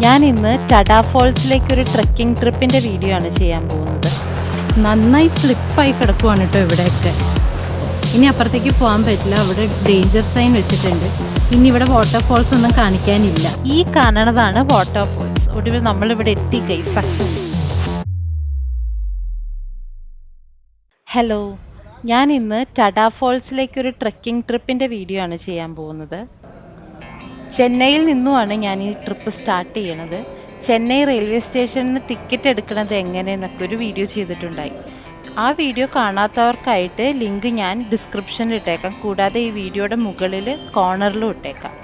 ഞാൻ ഇന്ന് ടഡ ഫോൾസിലേക്ക് ഒരു ട്രെക്കിംഗ് ട്രിപ്പിൻ്റെ വീഡിയോ ആണ് ചെയ്യാൻ പോകുന്നത്. നന്നായി സ്ലിപ്പായി കിടക്കുവാണ് കേട്ടോ ഇവിടെയൊക്കെ. ഇനി അപ്പുറത്തേക്ക് പോകാൻ പറ്റില്ല, അവിടെ ഡേഞ്ചർ സൈൻ വെച്ചിട്ടുണ്ട്. ഇനി ഇവിടെ വാട്ടർഫോൾസ് ഒന്നും കാണിക്കാനില്ല. ഈ കാണുന്നതാണ് വാട്ടർഫോൾസ്. ഒടുവിൽ നമ്മളിവിടെ എത്തി ഗൈസ്. ഹലോ, ഞാൻ ഇന്ന് ടഡ ഫോൾസിലേക്ക് ഒരു ട്രെക്കിംഗ് ട്രിപ്പിൻ്റെ വീഡിയോ ആണ് ചെയ്യാൻ പോകുന്നത്. ചെന്നൈയിൽ നിന്നുമാണ് ഞാൻ ഈ ട്രിപ്പ് സ്റ്റാർട്ട് ചെയ്യണത്. ചെന്നൈ റെയിൽവേ സ്റ്റേഷനിൽ നിന്ന് ടിക്കറ്റ് എടുക്കുന്നത് എങ്ങനെയെന്നൊക്കെ ഒരു വീഡിയോ ചെയ്തിട്ടുണ്ടായി. ആ വീഡിയോ കാണാത്തവർക്കായിട്ട് ലിങ്ക് ഞാൻ ഡിസ്ക്രിപ്ഷനിൽ ഇട്ടേക്കാം, കൂടാതെ ഈ വീഡിയോയുടെ മുകളിൽ കോർണറിലും ഇട്ടേക്കാം.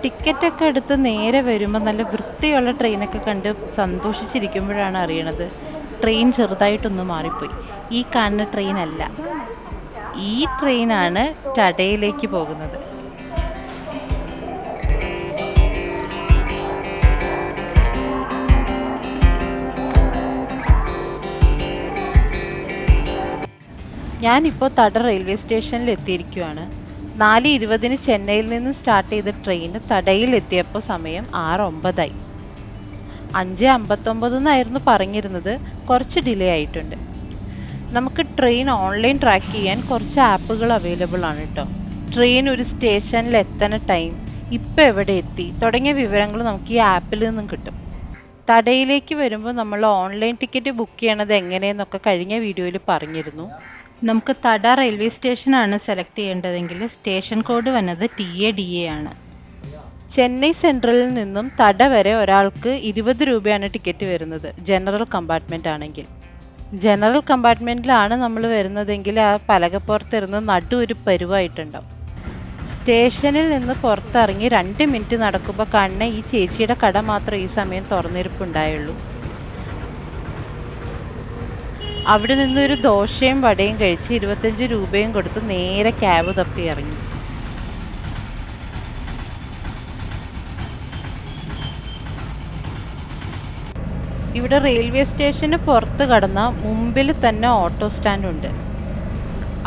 ടിക്കറ്റൊക്കെ എടുത്ത് നേരെ വരുമ്പോൾ നല്ല വൃത്തിയുള്ള ട്രെയിനൊക്കെ കണ്ട് സന്തോഷിച്ചിരിക്കുമ്പോഴാണ് അറിയണത് ട്രെയിൻ ചെറുതായിട്ടൊന്ന് മാറിപ്പോയി. ഈ കാണുന്ന ട്രെയിൻ അല്ല, ഈ ട്രെയിനാണ് ടഡയിലേക്ക് പോകുന്നത്. ഞാനിപ്പോൾ ടഡ റെയിൽവേ സ്റ്റേഷനിൽ എത്തിയിരിക്കുകയാണ്. 4:20 ചെന്നൈയിൽ നിന്ന് സ്റ്റാർട്ട് ചെയ്ത ട്രെയിൻ ടഡയിൽ എത്തിയപ്പോൾ സമയം 6:09. 5:59 എന്നായിരുന്നു പറഞ്ഞിരുന്നത്. കുറച്ച് ഡിലേ ആയിട്ടുണ്ട്. നമുക്ക് ട്രെയിൻ ഓൺലൈൻ ട്രാക്ക് ചെയ്യാൻ കുറച്ച് ആപ്പുകൾ അവൈലബിൾ ആണ് കേട്ടോ. ട്രെയിൻ ഒരു സ്റ്റേഷനിൽ എത്തണ ടൈം, ഇപ്പോൾ എവിടെ എത്തി തുടങ്ങിയ വിവരങ്ങൾ നമുക്ക് ഈ ആപ്പിൽ നിന്നും കിട്ടും. ടഡയിലേക്ക് വരുമ്പോൾ നമ്മൾ ഓൺലൈൻ ടിക്കറ്റ് ബുക്ക് ചെയ്യണത് എങ്ങനെയെന്നൊക്കെ കഴിഞ്ഞ വീഡിയോയിൽ പറഞ്ഞിരുന്നു. നമുക്ക് ടഡ റെയിൽവേ സ്റ്റേഷനാണ് സെലക്ട് ചെയ്യേണ്ടതെങ്കിൽ സ്റ്റേഷൻ കോഡ് വന്നത് TADA ആണ്. ചെന്നൈ സെൻട്രലിൽ നിന്നും ടഡ വരെ ഒരാൾക്ക് 20 രൂപയാണ് ടിക്കറ്റ് വരുന്നത്, ജനറൽ കമ്പാർട്ട്മെൻ്റ് ആണെങ്കിൽ. ജനറൽ കമ്പാർട്ട്മെൻറ്റിലാണ് നമ്മൾ വരുന്നതെങ്കിൽ ആ പലകപ്പുറത്തിരുന്ന് നടു ഒരു പരുവായിട്ടുണ്ടാവും. സ്റ്റേഷനിൽ നിന്ന് പുറത്തിറങ്ങി 2 മിനിറ്റ് നടക്കുമ്പോൾ കാണുന്ന ഈ ചേച്ചിയുടെ കട മാത്രം ഈ സമയം തുറന്നിരിപ്പുണ്ടായുള്ളൂ. അവിടെ നിന്ന് ഒരു ദോശയും വടയും കഴിച്ച് 25 രൂപയും കൊടുത്ത് നേരെ ക്യാബ് തപ്പി ഇറങ്ങി. ഇവിടെ റെയിൽവേ സ്റ്റേഷന് പുറത്ത് കടന്ന മുമ്പിൽ തന്നെ ഓട്ടോ സ്റ്റാൻഡ് ഉണ്ട്.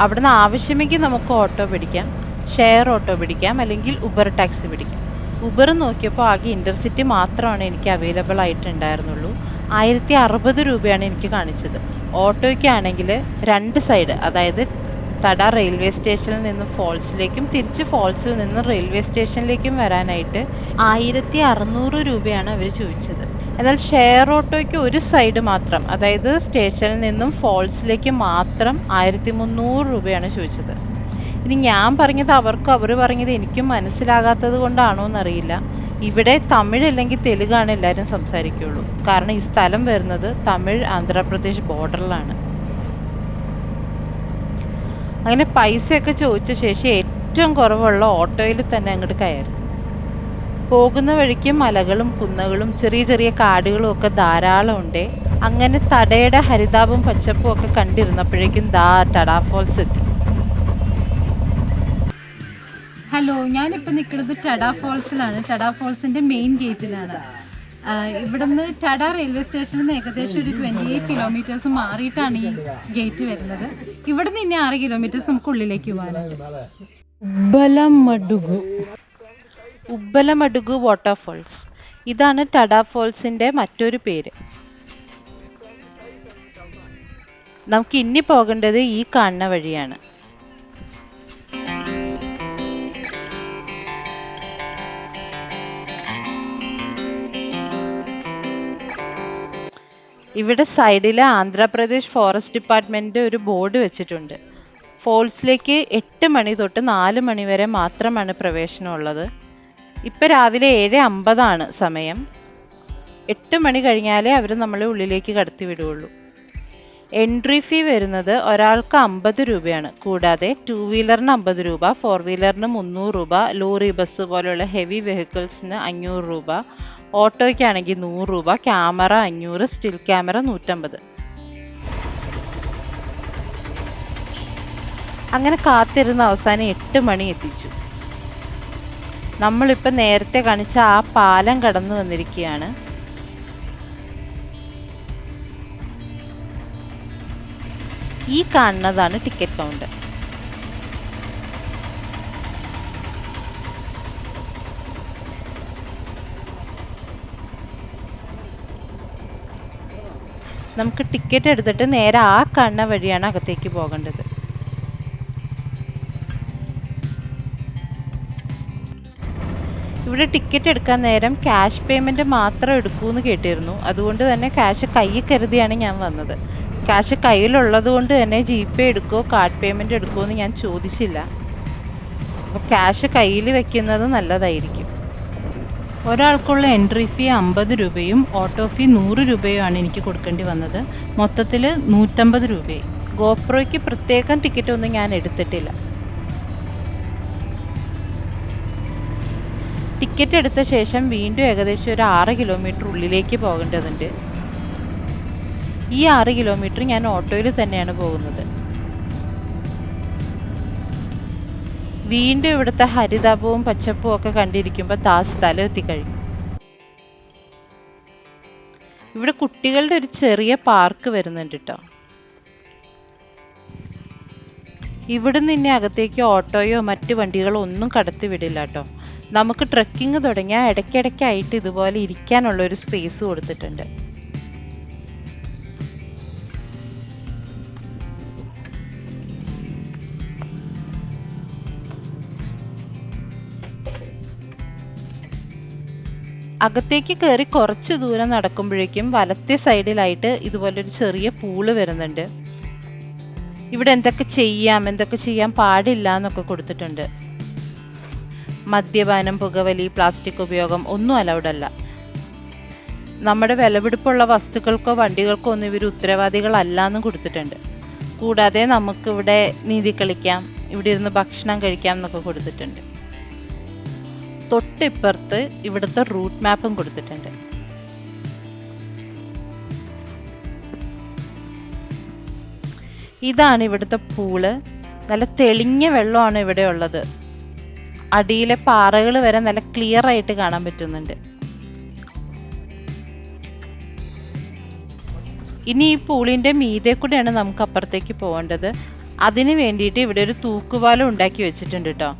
അവിടുന്ന് ആവശ്യമെങ്കിൽ നമുക്ക് ഓട്ടോ പിടിക്കാം, ഷെയർ ഓട്ടോ പിടിക്കാം, അല്ലെങ്കിൽ ഉബർ ടാക്സി പിടിക്കാം. ഉബർ നോക്കിയപ്പോൾ ആകെ ഇൻ്റർസിറ്റി മാത്രമാണ് എനിക്ക് അവൈലബിൾ ആയിട്ടുണ്ടായിരുന്നുള്ളൂ. 1060 രൂപയാണ് എനിക്ക് കാണിച്ചത്. ഓട്ടോയ്ക്കാണെങ്കിൽ 2 സൈഡ്, അതായത് ടഡ റെയിൽവേ സ്റ്റേഷനിൽ നിന്ന് ഫോൾസിലേക്കും തിരിച്ച് ഫോൾസിൽ നിന്ന് റെയിൽവേ സ്റ്റേഷനിലേക്കും വരാനായിട്ട് 1600 രൂപയാണ് അവർ ചോദിച്ചത്. എന്നാൽ ഷെയർ ഓട്ടോയ്ക്ക് ഒരു സൈഡ് മാത്രം, അതായത് സ്റ്റേഷനിൽ നിന്നും ഫോൾസിലേക്ക് മാത്രം 1300 രൂപയാണ് ചോദിച്ചത്. ഇനി ഞാൻ പറഞ്ഞത് അവർക്കും അവർ പറഞ്ഞത് എനിക്കും മനസ്സിലാകാത്തത് കൊണ്ടാണോ എന്നറിയില്ല. ഇവിടെ തമിഴ് അല്ലെങ്കിൽ തെലുങ്കാണ് എല്ലാവരും സംസാരിക്കുള്ളൂ. കാരണം ഈ സ്ഥലം വരുന്നത് തമിഴ് ആന്ധ്രാപ്രദേശ് ബോർഡറിലാണ്. അങ്ങനെ പൈസയൊക്കെ ചോദിച്ച ശേഷം ഏറ്റവും കുറവുള്ള ഓട്ടോയിൽ തന്നെ അങ്ങോട്ട് കയറി. പോകുന്ന വഴിക്ക് മലകളും കുന്നുകളും ചെറിയ ചെറിയ കാടുകളും ഒക്കെ ധാരാളം ഉണ്ട്. അങ്ങനെ ടഡയുടെ ഹരിതാപവും പച്ചപ്പും ഒക്കെ കണ്ടിരുന്നപ്പോഴേക്കും ടഡ ഫോൾസ് എത്തി. ഹലോ, ഞാനിപ്പോൾ നിൽക്കുന്നത് ടഡ ഫോൾസിലാണ്. ടഡ ഫോൾസിൻ്റെ മെയിൻ ഗേറ്റിലാണ്. ഇവിടുന്ന് ടഡ റെയിൽവേ സ്റ്റേഷനിൽ നിന്ന് ഏകദേശം ഒരു 28 കിലോമീറ്റേഴ്സ് മാറിയിട്ടാണ് ഈ ഗേറ്റ് വരുന്നത്. ഇവിടുന്ന് ഇനി 6 കിലോമീറ്റേഴ്സ് നമുക്ക് ഉള്ളിലേക്ക് പോകാനുണ്ട്. ഉബ്ബലമടുഗു വാട്ടർഫോൾസ്, ഇതാണ് ടഡ ഫോൾസിൻ്റെ മറ്റൊരു പേര്. നമുക്ക് ഇനി പോകേണ്ടത് ഈ കാണുന്ന വഴിയാണ്. ഇവിടെ സൈഡിൽ ആന്ധ്രാപ്രദേശ് ഫോറസ്റ്റ് ഡിപ്പാർട്ട്മെൻറ്റ് ഒരു ബോർഡ് വെച്ചിട്ടുണ്ട്. ഫോൾസിലേക്ക് 8 മണി തൊട്ട് 4 മണി വരെ മാത്രമാണ് പ്രവേശനമുള്ളത്. ഇപ്പം രാവിലെ 7:50 സമയം. 8 മണി കഴിഞ്ഞാലേ അവർ നമ്മളെ ഉള്ളിലേക്ക് കടത്തി വിടുകയുള്ളൂ. എൻട്രി ഫീ വരുന്നത് ഒരാൾക്ക് 50 രൂപയാണ്. കൂടാതെ 2 വീലറിന് 50 രൂപ, 4 വീലറിന് 300 രൂപ, ലോറി, ബസ് പോലെയുള്ള ഹെവി വെഹിക്കിൾസിന് 500 രൂപ, ഓട്ടോയ്ക്കാണെങ്കിൽ 100 രൂപ, ക്യാമറ 500, സ്റ്റിൽ ക്യാമറ 150. അങ്ങനെ കാത്തിരുന്ന അവസാനം 8 മണി എത്തിച്ചു. നമ്മളിപ്പോൾ നേരത്തെ കാണിച്ച ആ പാലം കടന്നു വന്നിരിക്കുകയാണ്. ഈ കാണുന്നതാണ് ടിക്കറ്റ് കൗണ്ടർ. നമുക്ക് ടിക്കറ്റ് എടുത്തിട്ട് നേരെ ആ കാണുന്ന വഴിയാണ് അകത്തേക്ക് പോകേണ്ടത്. ഇവിടെ ടിക്കറ്റ് എടുക്കാൻ നേരം ക്യാഷ് പേയ്മെൻറ്റ് മാത്രം എടുക്കൂന്ന് കേട്ടിരുന്നു. അതുകൊണ്ട് തന്നെ ക്യാഷ് കയ്യിൽ കരുതിയാണ് ഞാൻ വന്നത്. ക്യാഷ് കയ്യിലുള്ളത് കൊണ്ട് തന്നെ GPay എടുക്കുമോ കാർഡ് പേയ്മെൻറ്റ് എടുക്കുമോ എന്ന് ഞാൻ ചോദിച്ചില്ല. അപ്പോൾ ക്യാഷ് കയ്യിൽ വെക്കുന്നത് നല്ലതായിരിക്കും. ഒരാൾക്കുള്ള എൻട്രി ഫീ 50 രൂപയും ഓട്ടോ ഫീ 100 രൂപയുമാണ് എനിക്ക് കൊടുക്കേണ്ടി വന്നത്. മൊത്തത്തിൽ 150 രൂപയും. ഗോപ്രോയ്ക്ക് പ്രത്യേകം ടിക്കറ്റ് ഒന്നും ഞാൻ എടുത്തിട്ടില്ല. ടിക്കറ്റ് എടുത്ത ശേഷം വീണ്ടും ഏകദേശം ഒരു 6 കിലോമീറ്റർ ഉള്ളിലേക്ക് പോകേണ്ടതുണ്ട്. ഈ 6 കിലോമീറ്റർ ഞാൻ ഓട്ടോയിൽ തന്നെയാണ് പോകുന്നത്. വീണ്ടും ഇവിടുത്തെ ഹരിതാപവും പച്ചപ്പും ഒക്കെ കണ്ടിരിക്കുമ്പോൾ സ്ഥലം എത്തിക്കഴിഞ്ഞു. ഇവിടെ കുട്ടികളുടെ ഒരു ചെറിയ പാർക്ക് വരുന്നുണ്ട് കേട്ടോ. ഇവിടെ നിന്ന് അകത്തേക്ക് ഓട്ടോയോ മറ്റ് വണ്ടികളോ ഒന്നും കടത്തി വിടില്ല കേട്ടോ. നമുക്ക് ട്രെക്കിങ് തുടങ്ങിയാൽ ഇടയ്ക്കിടയ്ക്കായിട്ട് ഇതുപോലെ ഇരിക്കാനുള്ള ഒരു സ്പേസ് കൊടുത്തിട്ടുണ്ട്. അകത്തേക്ക് കയറി കുറച്ച് ദൂരം നടക്കുമ്പോഴേക്കും വലത്തെ സൈഡിലായിട്ട് ഇതുപോലൊരു ചെറിയ പൂള് വരുന്നുണ്ട്. ഇവിടെ എന്തൊക്കെ ചെയ്യാൻ പാടില്ല എന്നൊക്കെ കൊടുത്തിട്ടുണ്ട്. മദ്യപാനം, പുകവലി, പ്ലാസ്റ്റിക് ഉപയോഗം ഒന്നും അലൗഡ് അല്ല. നമ്മുടെ വിലപിടിപ്പുള്ള വസ്തുക്കൾക്കോ വണ്ടികൾക്കോ ഒന്നും ഇവർ ഉത്തരവാദികളല്ല എന്നും കൊടുത്തിട്ടുണ്ട്. കൂടാതെ നമുക്കിവിടെ നീന്തി കളിക്കാം, ഇവിടെ ഇരുന്ന് ഭക്ഷണം കഴിക്കാം എന്നൊക്കെ കൊടുത്തിട്ടുണ്ട്. തൊട്ടിപ്പുറത്ത് ഇവിടുത്തെ റൂട്ട് മാപ്പും കൊടുത്തിട്ടുണ്ട്. ഇതാണ് ഇവിടുത്തെ പൂള്. നല്ല തെളിഞ്ഞ വെള്ളമാണ് ഇവിടെ ഉള്ളത്. അടിയിലെ പാറകൾ വരെ നല്ല ക്ലിയർ ആയിട്ട് കാണാൻ പറ്റുന്നുണ്ട്. ഇനി ഈ പൂളിന്റെ മീതെ കൂടെയാണ് നമുക്ക് അപ്പുറത്തേക്ക് പോകേണ്ടത്. അതിന് വേണ്ടിയിട്ട് ഇവിടെ ഒരു തൂക്കുപാലം ഉണ്ടാക്കി വെച്ചിട്ടുണ്ട് കേട്ടോ.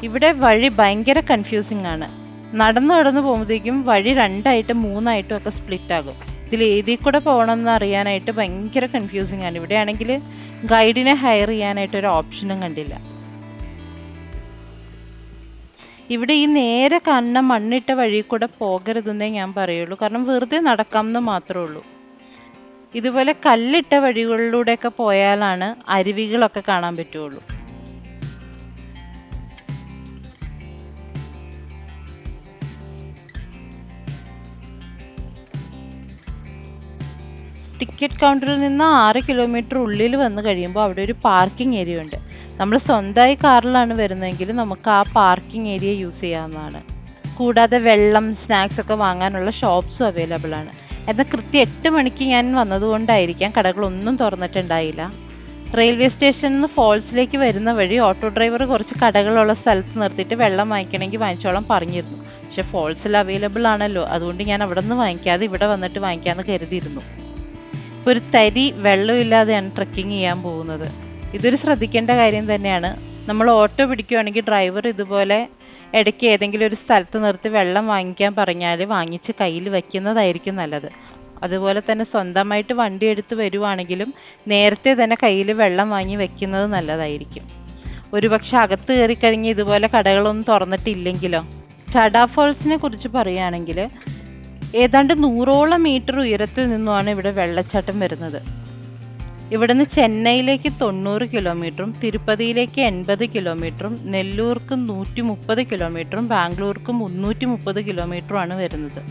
ഇവിടെ വഴി ഭയങ്കര കൺഫ്യൂസിങ് ആണ്. നടന്നു പോകുമ്പോഴത്തേക്കും വഴി 2ആയിട്ടും 3ആയിട്ടും ഒക്കെ സ്പ്ലിറ്റ് ആകും. ഇതിൽ ഏതിൽ കൂടെ പോകണമെന്ന് അറിയാനായിട്ട് ഭയങ്കര കൺഫ്യൂസിങ് ആണ്. ഇവിടെ ആണെങ്കിൽ ഗൈഡിനെ ഹയർ ചെയ്യാനായിട്ട് ഒരു ഓപ്ഷനും കണ്ടില്ല. ഇവിടെ ഈ നേരെ കാണുന്ന മണ്ണിട്ട വഴി കൂടെ പോകരുതെന്നേ ഞാൻ പറയുള്ളൂ. കാരണം വെറുതെ നടക്കാമെന്ന് മാത്രമേ ഉള്ളൂ. ഇതുപോലെ കല്ലിട്ട വഴികളിലൂടെയൊക്കെ പോയാലാണ് അരുവികളൊക്കെ കാണാൻ പറ്റുള്ളൂ. ടിക്കറ്റ് കൗണ്ടറിൽ നിന്ന് 6 കിലോമീറ്റർ ഉള്ളിൽ വന്ന് കഴിയുമ്പോൾ അവിടെ ഒരു പാർക്കിംഗ് ഏരിയ ഉണ്ട്. നമ്മൾ സ്വന്തമായി കാറിലാണ് വരുന്നതെങ്കിൽ നമുക്ക് ആ പാർക്കിംഗ് ഏരിയ യൂസ് ചെയ്യാവുന്നതാണ്. കൂടാതെ വെള്ളം, സ്നാക്സ് ഒക്കെ വാങ്ങാനുള്ള ഷോപ്സും അവൈലബിൾ ആണ്. എന്നാൽ കൃത്യം 8 മണിക്ക് ഞാൻ വന്നതുകൊണ്ടായിരിക്കാം കടകളൊന്നും തുറന്നിട്ടുണ്ടായില്ല. റെയിൽവേ സ്റ്റേഷനിൽ നിന്ന് ഫോൾസിലേക്ക് വരുന്ന വഴി ഓട്ടോ ഡ്രൈവർ കുറച്ച് കടകളുള്ള സ്ഥലത്ത് നിർത്തിയിട്ട് വെള്ളം വാങ്ങിക്കണമെങ്കിൽ വാങ്ങിച്ചോളാം പറഞ്ഞിരുന്നു. പക്ഷെ ഫോൾസിൽ അവൈലബിൾ ആണല്ലോ, അതുകൊണ്ട് ഞാൻ അവിടെ നിന്ന് വാങ്ങിക്കാതെ ഇവിടെ വന്നിട്ട് വാങ്ങിക്കാമെന്ന് കരുതിയിരുന്നു. ഇപ്പോൾ ഒരു തരി വെള്ളമില്ലാതെയാണ് ട്രെക്കിങ് ചെയ്യാൻ പോകുന്നത്. ഇതൊരു ശ്രദ്ധിക്കേണ്ട കാര്യം തന്നെയാണ്. നമ്മൾ ഓട്ടോ പിടിക്കുകയാണെങ്കിൽ ഡ്രൈവർ ഇതുപോലെ ഇടയ്ക്ക് ഏതെങ്കിലും ഒരു സ്ഥലത്ത് നിർത്തി വെള്ളം വാങ്ങിക്കാൻ പറഞ്ഞാൽ വാങ്ങിച്ച് കയ്യിൽ വയ്ക്കുന്നതായിരിക്കും നല്ലത്. അതുപോലെ തന്നെ സ്വന്തമായിട്ട് വണ്ടി എടുത്ത് വരുവാണെങ്കിലും നേരത്തെ തന്നെ കയ്യിൽ വെള്ളം വാങ്ങി വെക്കുന്നത് നല്ലതായിരിക്കും. ഒരുപക്ഷെ അകത്ത് കയറി കഴിഞ്ഞ് ഇതുപോലെ കടകളൊന്നും തുറന്നിട്ടില്ലെങ്കിലോ. ടഡ ഫോൾസിനെ കുറിച്ച് പറയുകയാണെങ്കിൽ ഏതാണ്ട് 100ഓളം മീറ്റർ ഉയരത്തിൽ നിന്നുമാണ് ഇവിടെ വെള്ളച്ചാട്ടം വരുന്നത്. ഇവിടുന്ന് ചെന്നൈയിലേക്ക് 90 കിലോമീറ്ററും തിരുപ്പതിയിലേക്ക് 80 കിലോമീറ്ററും നെല്ലൂർക്ക് 130 കിലോമീറ്ററും ബാംഗ്ലൂർക്ക് 330 കിലോമീറ്ററുമാണ് വരുന്നത്.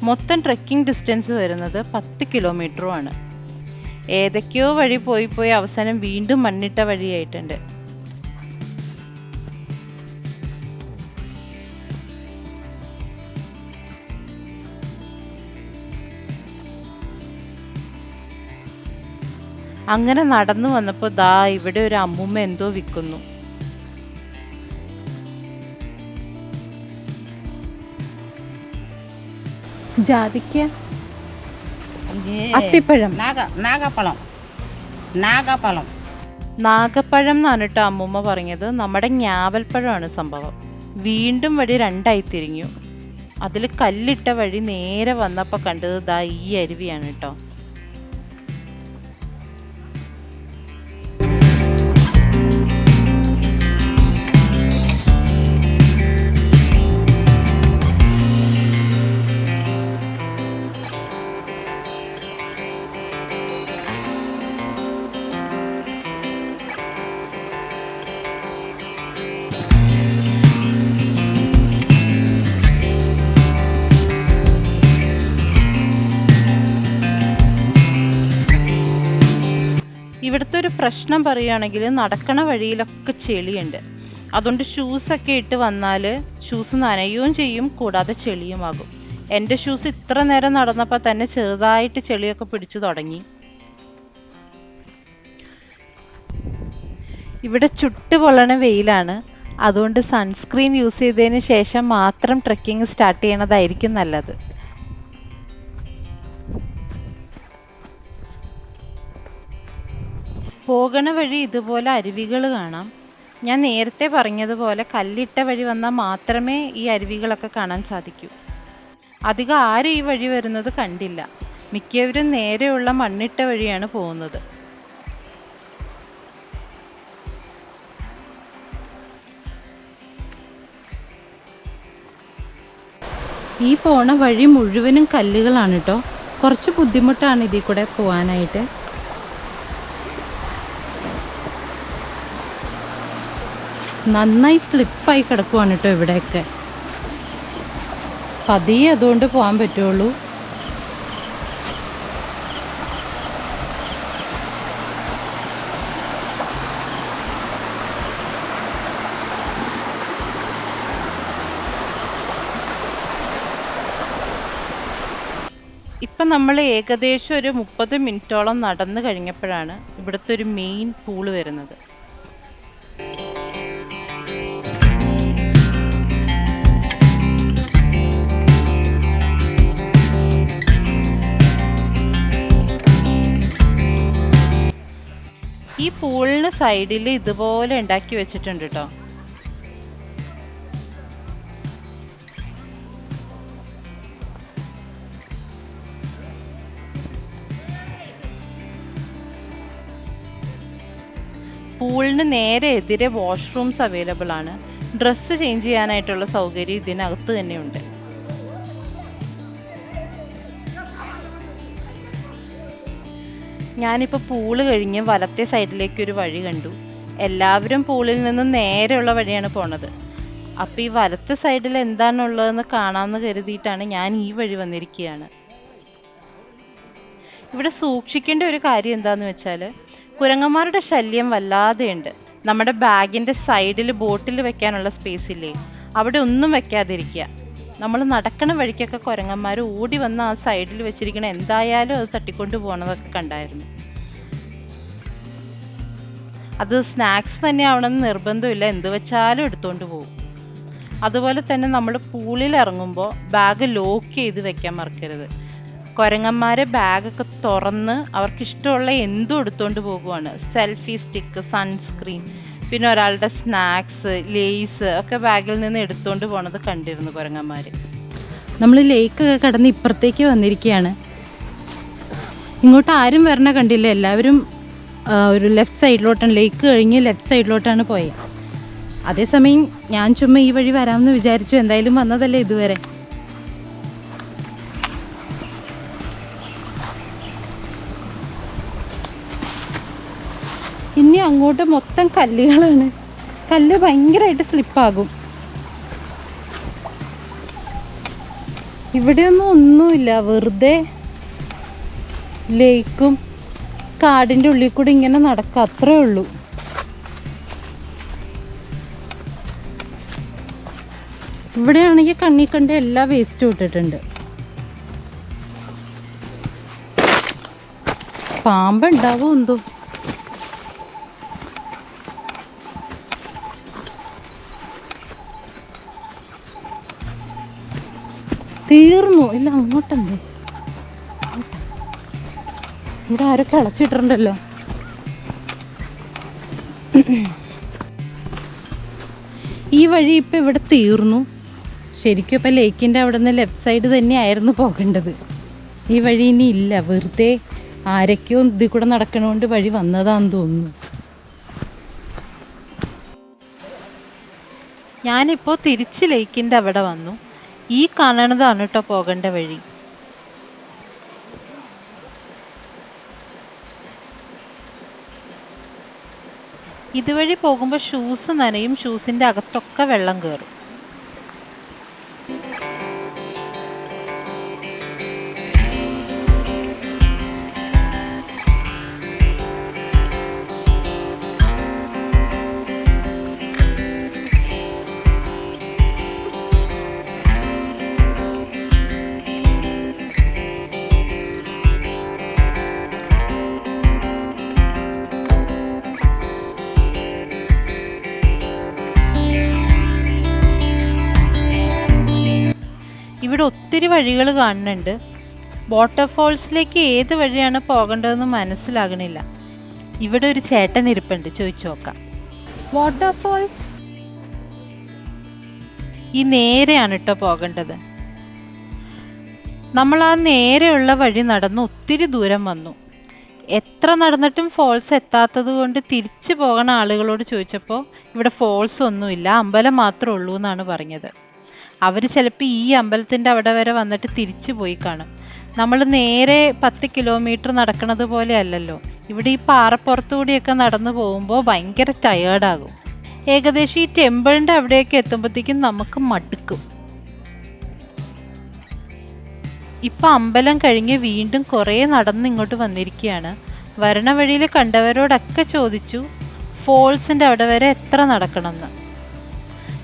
മൊത്തം ട്രെക്കിംഗ് ഡിസ്റ്റൻസ് വരുന്നത് 10 കിലോമീറ്ററുമാണ്. ഏതൊക്കെയോ വഴി പോയി അവസാനം വീണ്ടും മണ്ണിട്ട വഴിയായിട്ടുണ്ട്. അങ്ങനെ നടന്നു വന്നപ്പോൾ ദാ ഇവിടെ ഒരു അമ്മൂമ്മ എന്തോ വിൽക്കുന്നു. ജാതിക്ക, അത്തിപ്പഴം, നാഗപ്പഴം എന്നാണ് കേട്ടോ അമ്മൂമ്മ പറഞ്ഞത്. നമ്മുടെ ഞാവൽപ്പഴമാണ് സംഭവം. വീണ്ടും വഴി രണ്ടായി തിരിഞ്ഞു. അതിൽ കല്ലിട്ട വഴി നേരെ വന്നപ്പോൾ കണ്ടത് ദാ ഈ അരുവിയാണ് കേട്ടോ. ഇവിടുത്തെ ഒരു പ്രശ്നം പറയുകയാണെങ്കിൽ നടക്കണ വഴിയിലൊക്കെ ചെളിയുണ്ട്. അതുകൊണ്ട് ഷൂസൊക്കെ ഇട്ട് വന്നാൽ ഷൂസ് നനയുകയും ചെയ്യും, കൂടാതെ ചെളിയുമാകും. എൻ്റെ ഷൂസ് ഇത്ര നേരം നടന്നപ്പോൾ തന്നെ ചെറുതായിട്ട് ചെളിയൊക്കെ പിടിച്ചു തുടങ്ങി. ഇവിടെ ചുട്ടു പൊള്ളണ വെയിലാണ്. അതുകൊണ്ട് സൺസ്ക്രീൻ യൂസ് ചെയ്തതിന് ശേഷം മാത്രം ട്രെക്കിംഗ് സ്റ്റാർട്ട് ചെയ്യണതായിരിക്കും നല്ലത്. പോകണ വഴി ഇതുപോലെ അരുവികൾ കാണാം. ഞാൻ നേരത്തെ പറഞ്ഞതുപോലെ കല്ലിട്ട വഴി വന്നാൽ മാത്രമേ ഈ അരുവികളൊക്കെ കാണാൻ സാധിക്കൂ. അധികം ആരും ഈ വഴി വരുന്നത് കണ്ടില്ല. മിക്കവരും നേരെയുള്ള മണ്ണിട്ട വഴിയാണ് പോകുന്നത്. ഈ പോണ വഴി മുഴുവനും കല്ലുകളാണ് കേട്ടോ. കുറച്ച് ബുദ്ധിമുട്ടാണ് ഇതിൽ കൂടെ പോകാനായിട്ട്. നന്നായി സ്ലിപ്പായി കിടക്കുവാണ് കേട്ടോ ഇവിടെയൊക്കെ. പതിയെ അതുകൊണ്ട് പോകാൻ പറ്റുള്ളൂ. ഇപ്പം നമ്മൾ ഏകദേശം ഒരു 30 മിനിറ്റോളം നടന്നു കഴിഞ്ഞപ്പോഴാണ് ഇവിടുത്തെ ഒരു മെയിൻ പൂള് വരുന്നത്. ഈ പൂളിന് സൈഡിൽ ഇതുപോലെ ഉണ്ടാക്കി വെച്ചിട്ടുണ്ട് കേട്ടോ. പൂളിന് നേരെ എതിരെ വാഷ്റൂംസ് അവൈലബിൾ ആണ്. ഡ്രസ്സ് ചേഞ്ച് ചെയ്യാനായിട്ടുള്ള സൗകര്യം ഇതിനകത്ത് തന്നെയുണ്ട്. ഞാനിപ്പോൾ പൂള് കഴിഞ്ഞ് വലത്തെ സൈഡിലേക്ക് ഒരു വഴി കണ്ടു. എല്ലാവരും പൂളിൽ നിന്ന് നേരെയുള്ള വഴിയാണ് പോണത്. അപ്പോൾ ഈ വലത്തെ സൈഡിൽ എന്താണുള്ളതെന്ന് കാണാമെന്ന് കരുതിയിട്ടാണ് ഞാൻ ഈ വഴി വന്നിരിക്കുകയാണ്. ഇവിടെ സൂക്ഷിക്കേണ്ട ഒരു കാര്യം എന്താണെന്ന് വെച്ചാൽ കുരങ്ങന്മാരുടെ ശല്യം വല്ലാതെയുണ്ട്. നമ്മുടെ ബാഗിൻ്റെ സൈഡിൽ ബോട്ടിൽ വെക്കാനുള്ള സ്പേസ് ഇല്ലേ, അവിടെ ഒന്നും വെക്കാതിരിക്കുക. നമ്മൾ നടക്കണ വഴിക്കൊക്കെ കുരങ്ങന്മാർ ഓടി വന്ന് ആ സൈഡിൽ വെച്ചിരിക്കണ എന്തായാലും അത് തട്ടിക്കൊണ്ട് പോകണതൊക്കെ കണ്ടായിരുന്നു. അത് സ്നാക്സ് തന്നെ ആവണമെന്ന് നിർബന്ധമില്ല, എന്ത് വെച്ചാലും എടുത്തുകൊണ്ട് പോകും. അതുപോലെ തന്നെ നമ്മൾ പൂളിൽ ഇറങ്ങുമ്പോൾ ബാഗ് ലോക്ക് ചെയ്ത് വെക്കാൻ മറക്കരുത്. കുരങ്ങന്മാർ ബാഗൊക്കെ തുറന്ന് അവർക്കിഷ്ടമുള്ള എന്തും എടുത്തുകൊണ്ട് പോകുവാണ്. സെൽഫി സ്റ്റിക്ക്, സൺസ്ക്രീൻ, പിന്നെ ഒരാളുടെ സ്നാക്സ്, ലേസ് ഒക്കെ ബാഗിൽ നിന്ന് എടുത്തുകൊണ്ട് പോണത് കണ്ടിരുന്നു കുരങ്ങന്മാർ. നമ്മൾ ലേക്കൊക്കെ കടന്ന് ഇപ്പുറത്തേക്ക് വന്നിരിക്കുകയാണ്. ഇങ്ങോട്ട് ആരും വരണ കണ്ടില്ല, എല്ലാവരും ഒരു ലെഫ്റ്റ് സൈഡിലോട്ടാണ്, ലേക്ക് കഴിഞ്ഞ് ലെഫ്റ്റ് സൈഡിലോട്ടാണ് പോയത്. അതേസമയം ഞാൻ ചുമ്മാ ഈ വഴി വരാമെന്ന് വിചാരിച്ചു, എന്തായാലും വന്നതല്ലേ ഇതുവരെ. ഇനി അങ്ങോട്ട് മൊത്തം കല്ലുകളാണ്. കല്ല് ഭയങ്കരമായിട്ട് സ്ലിപ്പാകും. ഇവിടെയൊന്നും ഒന്നുമില്ല, വെറുതെ ലേക്കും കാടിൻ്റെ ഉള്ളിൽ കൂടി ഇങ്ങനെ നടക്കുക, അത്രേ ഉള്ളൂ. ഇവിടെയാണെങ്കിൽ കണ്ണി കണ്ട എല്ലാ വേസ്റ്റും ഇട്ടിട്ടുണ്ട്. പാമ്പുണ്ടാവും എന്തോ. തീർന്നു ഇല്ല, അങ്ങോട്ടെന്തോ ഇവിടെ ആരൊക്കെ അളച്ചിട്ടുണ്ടല്ലോ. ഈ വഴി ഇപ്പം ഇവിടെ തീർന്നു. ശരിക്കും ഇപ്പം ലേക്കിൻ്റെ അവിടെ നിന്ന് ലെഫ്റ്റ് സൈഡ് തന്നെയായിരുന്നു പോകേണ്ടത്. ഈ വഴി ഇനി ഇല്ല, വെറുതെ ആരൊക്കെയോ ഇതിൽ കൂടെ നടക്കണോണ്ട് വഴി വന്നതാന്ന് തോന്നുന്നു. ഞാനിപ്പോൾ തിരിച്ച് ലേക്കിൻ്റെ അവിടെ വന്നു. ഈ കാണണതാണ് കേട്ടോ പോകേണ്ട വഴി. ഇതുവഴി പോകുമ്പോൾ ഷൂസ് നനയും, ഷൂസിൻ്റെ അകത്തൊക്കെ വെള്ളം കയറും. ഇവിടെ ഒത്തിരി വഴികൾ കാണുന്നുണ്ട്. വാട്ടർഫോൾസിലേക്ക് ഏത് വഴിയാണ് പോകേണ്ടതെന്ന് മനസ്സിലാകണില്ല. ഇവിടെ ഒരു ചേട്ടൻ ഇരിപ്പുണ്ട്, ചോദിച്ചു നോക്കാം. വാട്ടർഫോൾസ് ഈ നേരെയാണ് കേട്ടോ പോകേണ്ടത്. നമ്മൾ ആ നേരെയുള്ള വഴി നടന്ന് ഒത്തിരി ദൂരം വന്നു. എത്ര നടന്നിട്ടും ഫോൾസ് എത്താത്തത് കൊണ്ട് തിരിച്ചു പോകണ ആളുകളോട് ചോദിച്ചപ്പോൾ ഇവിടെ ഫോൾസ് ഒന്നുമില്ല, അമ്പലം മാത്രമേ ഉള്ളൂ എന്നാണ് പറഞ്ഞത്. അവർ ചിലപ്പോൾ ഈ അമ്പലത്തിൻ്റെ അവിടെ വരെ വന്നിട്ട് തിരിച്ചു പോയി കാണും. നമ്മൾ നേരെ 10 കിലോമീറ്റർ നടക്കുന്നത് പോലെ അല്ലല്ലോ. ഇവിടെ ഈ പാറപ്പുറത്തുകൂടിയൊക്കെ നടന്നു പോകുമ്പോൾ ഭയങ്കര ടയേർഡാകും. ഏകദേശം ഈ ടെമ്പിളിൻ്റെ അവിടെയൊക്കെ എത്തുമ്പോഴത്തേക്കും നമുക്ക് മടുക്കും. ഇപ്പം അമ്പലം കഴിഞ്ഞ് വീണ്ടും കുറേ നടന്ന് ഇങ്ങോട്ട് വന്നിരിക്കുകയാണ്. വരണ വഴിയിൽ കണ്ടവരോടൊക്കെ ചോദിച്ചു ഫോൾസിൻ്റെ അവിടെ വരെ എത്ര നടക്കണമെന്ന്.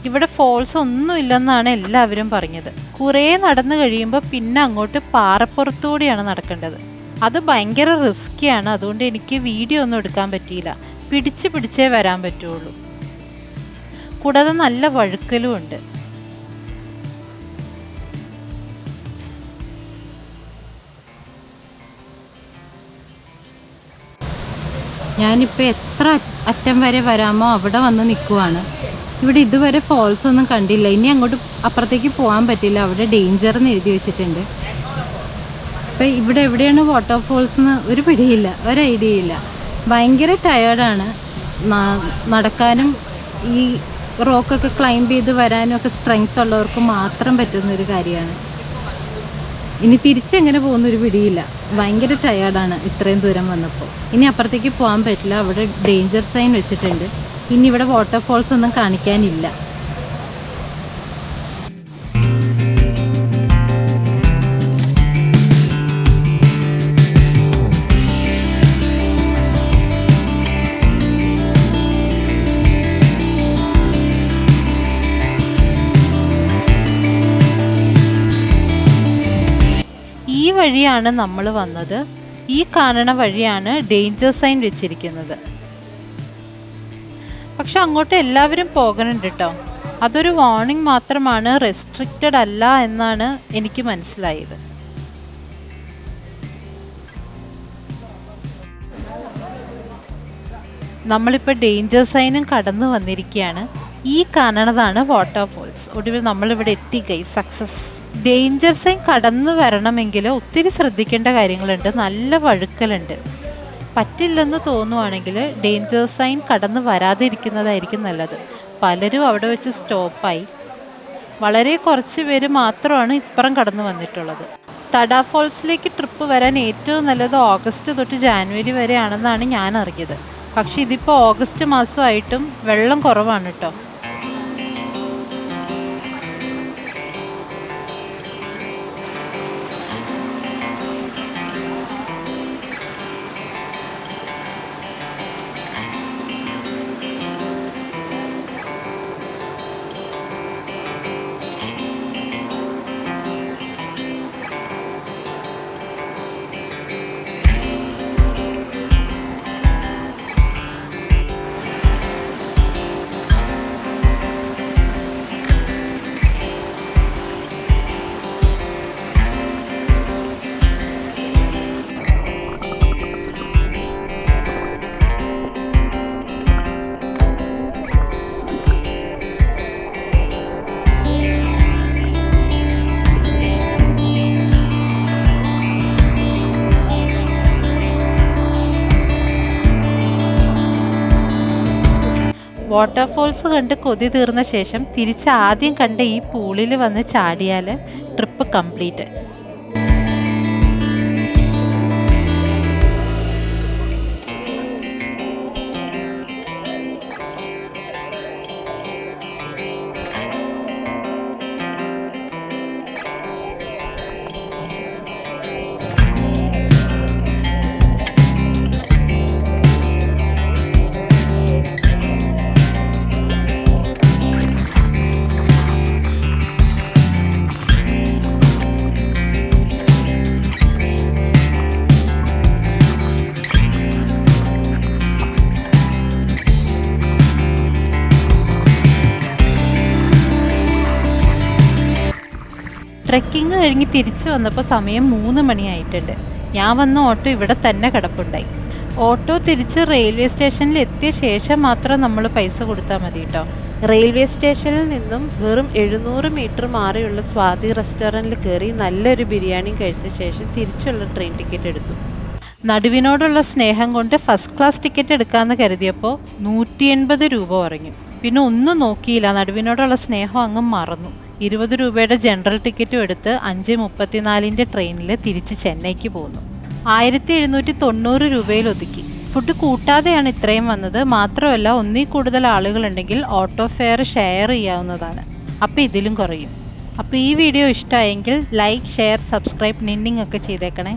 ഇവിടെ ഫോൾസ് ഒന്നും ഇല്ലെന്നാണ് എല്ലാവരും പറഞ്ഞത്. കുറേ നടന്നു കഴിയുമ്പോൾ പിന്നെ അങ്ങോട്ട് പാറപ്പുറത്തുകൂടിയാണ് നടക്കേണ്ടത്. അത് ഭയങ്കര റിസ്ക്കിയാണ്. അതുകൊണ്ട് എനിക്ക് വീഡിയോ ഒന്നും എടുക്കാൻ പറ്റിയില്ല. പിടിച്ചേ വരാൻ പറ്റുള്ളൂ. കൂടാതെ നല്ല വഴുക്കലും ഉണ്ട്. ഞാനിപ്പോൾ എത്ര അറ്റം വരെ വരാമോ അവിടെ വന്ന് നിൽക്കുവാണ്. ഇവിടെ ഇതുവരെ ഫോൾസ് ഒന്നും കണ്ടില്ല. ഇനി അങ്ങോട്ട് അപ്പുറത്തേക്ക് പോകാൻ പറ്റില്ല, അവിടെ ഡേഞ്ചർ എന്ന് എഴുതി വെച്ചിട്ടുണ്ട്. അപ്പം ഇവിടെ എവിടെയാണ് വാട്ടർഫോൾസ് എന്ന് ഒരു പിടിയില്ല, ഒരു ഐഡിയ ഇല്ല. ഭയങ്കര ടയേർഡാണ്. നടക്കാനും ഈ റോക്കൊക്കെ ക്ലൈംബ് ചെയ്ത് വരാനും ഒക്കെ സ്ട്രെങ്ത് ഉള്ളവർക്ക് മാത്രം പറ്റുന്നൊരു കാര്യമാണ്. ഇനി തിരിച്ചെങ്ങനെ പോകുന്നൊരു പിടിയില്ല. ഭയങ്കര ടയേർഡാണ് ഇത്രയും ദൂരം വന്നപ്പോൾ. ഇനി അപ്പുറത്തേക്ക് പോകാൻ പറ്റില്ല, അവിടെ ഡേഞ്ചർ സൈൻ വെച്ചിട്ടുണ്ട്. ഇനി ഇവിടെ വാട്ടർഫോൾസ് ഒന്നും കാണിക്കാനില്ല. ഈ വഴിയാണ് നമ്മൾ വന്നത്. ഈ കാണണ വഴിയാണ് ഡേഞ്ചർ സൈൻ വെച്ചിരിക്കുന്നത്. പക്ഷെ അങ്ങോട്ട് എല്ലാവരും പോകണുണ്ട് കേട്ടോ. അതൊരു വാർണിംഗ് മാത്രമാണ്, റെസ്ട്രിക്റ്റഡ് അല്ല എന്നാണ് എനിക്ക് മനസ്സിലായത്. നമ്മളിപ്പോൾ ഡേഞ്ചർ സൈനും കടന്നു വന്നിരിക്കുകയാണ്. ഈ കാണണതാണ് വാട്ടർഫോൾസ്. ഒടുവിൽ നമ്മളിവിടെ എത്തി ഗൈസ്, സക്സസ്. ഡേഞ്ചർ സൈൻ കടന്നു വരണമെങ്കിൽ ഒത്തിരി ശ്രദ്ധിക്കേണ്ട കാര്യങ്ങളുണ്ട്. നല്ല വഴുക്കലുണ്ട്. പറ്റില്ലെന്ന് തോന്നുവാണെങ്കിൽ ഡേഞ്ചർ സൈൻ കടന്ന് വരാതിരിക്കുന്നതായിരിക്കും നല്ലത്. പലരും അവിടെ വെച്ച് സ്റ്റോപ്പായി. വളരെ കുറച്ച് പേര് മാത്രമാണ് ഇപ്പുറം കടന്നു വന്നിട്ടുള്ളത്. ടഡ ഫോൾസിലേക്ക് ട്രിപ്പ് വരാൻ ഏറ്റവും നല്ലത് ഓഗസ്റ്റ് തൊട്ട് ജാനുവരി വരെ ആണെന്നാണ് ഞാൻ അറിഞ്ഞത്. പക്ഷെ ഇതിപ്പോൾ ഓഗസ്റ്റ് മാസമായിട്ടും വെള്ളം കുറവാണ് കേട്ടോ. വാട്ടർഫോൾസ് കണ്ട് കൊതി തീർന്ന ശേഷം തിരിച്ച് ആദ്യം കണ്ട ഈ പൂളിൽ വന്ന് ചാടിയാൽ ട്രിപ്പ് കംപ്ലീറ്റ്. ട്രെക്കിങ് കഴിഞ്ഞ് തിരിച്ചു വന്നപ്പോൾ സമയം 3 മണിയായിട്ടുണ്ട്. ഞാൻ വന്ന ഓട്ടോ ഇവിടെ തന്നെ കിടപ്പുണ്ടായി. ഓട്ടോ തിരിച്ച് റെയിൽവേ സ്റ്റേഷനിൽ എത്തിയ ശേഷം മാത്രം നമ്മൾ പൈസ കൊടുത്താൽ മതി കേട്ടോ. റെയിൽവേ സ്റ്റേഷനിൽ നിന്നും വെറും 700 മീറ്റർ മാറിയുള്ള സ്വാതി റെസ്റ്റോറൻറ്റിൽ കയറി നല്ലൊരു ബിരിയാണി കഴിച്ച ശേഷം തിരിച്ചുള്ള ട്രെയിൻ ടിക്കറ്റ് എടുത്തു. നടുവിനോടുള്ള സ്നേഹം കൊണ്ട് ഫസ്റ്റ് ക്ലാസ് ടിക്കറ്റ് എടുക്കാമെന്ന് കരുതിയപ്പോൾ 180 രൂപ പറഞ്ഞു. പിന്നെ ഒന്നും നോക്കിയില്ല, നടുവിനോടുള്ള സ്നേഹം അങ്ങ് മറന്നു. 20 രൂപയുടെ ജനറൽ ടിക്കറ്റും എടുത്ത് 5:34 ട്രെയിനിൽ തിരിച്ച് ചെന്നൈക്ക് പോന്നു. 1790 രൂപയിൽ ഒതുക്കി. ഫുഡ് കൂട്ടാതെയാണ് ഇത്രയും വന്നത്. മാത്രമല്ല, ഒന്നിൽ കൂടുതൽ ആളുകളുണ്ടെങ്കിൽ ഓട്ടോ ഫെയർ ഷെയർ ചെയ്യാവുന്നതാണ്. അപ്പോൾ ഇതിലും കുറയും. അപ്പോൾ ഈ വീഡിയോ ഇഷ്ടമായെങ്കിൽ ലൈക്ക്, ഷെയർ, സബ്സ്ക്രൈബ്, നിന്നിങ് ഒക്കെ ചെയ്തേക്കണേ.